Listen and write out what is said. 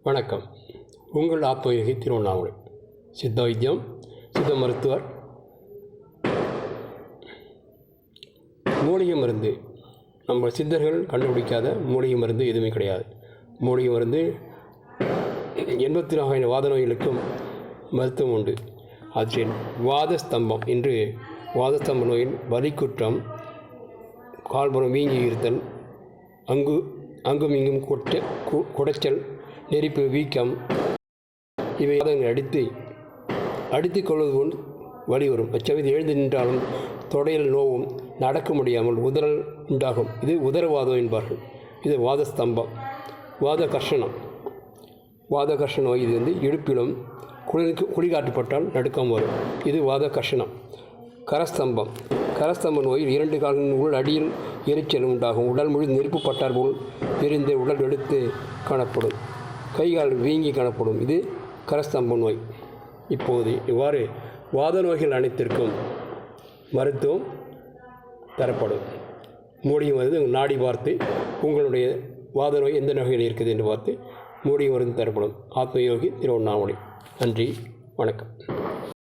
வணக்கம். உங்கள் ஆத்மயோகி திருவண்ணாமலை. சித்த வைத்தியம், சித்த மருத்துவர். மூலிகை மருந்து நம்ம சித்தர்கள் கண்டுபிடிக்காத மூலிகை மருந்து எதுவுமே கிடையாது. மூலிகை மருந்து 84 வகையான வாத நோய்களுக்கும் மருத்துவம் உண்டு. அவற்றில் வாதஸ்தம்பம் என்று வாதஸ்தம்ப நோயில் வலிக்குற்றம், கால்புறம் வீங்கி இருத்தல், அங்கும் இங்கும் குடைச்சல், நெருப்பு, வீக்கம், இவை அடித்து கொள்வது போல் வலி வரும். அச்சமயத்தில் எழுந்து நின்றாலும் தொடையில் நோவும், நடக்க முடியாமல் உதறல் உண்டாகும். இது உதரவாதம் என்பார்கள். இது வாதஸ்தம்பம். வாத கர்ஷண நோய் இது இடுப்பிலும் குளிகாட்டுப்பட்டால் நடுக்கம் வரும். இது வாத கர்ஷணம். கரஸ்தம்ப நோயில் 2 கால்களின் உள் அடியில் எரிச்சல் உண்டாகும். உடல் முழு நெருப்பு பட்டார் போல் எரிந்து உடல் எடுத்து காணப்படும். கைகால் வீங்கி காணப்படும். இது கரஸ்தம்ப நோய். இப்போது இவ்வாறு வாத நோய்கள் அனைத்திற்கும் மருத்துவம் தரப்படும். மூலிகை மருந்து நாடி பார்த்து உங்களுடைய வாத நோய் எந்த நோய்கள் இருக்குது என்று பார்த்து மூலிகை மருந்து தரப்படும். ஆத்மயோகி திருவண்ணாமலை. நன்றி, வணக்கம்.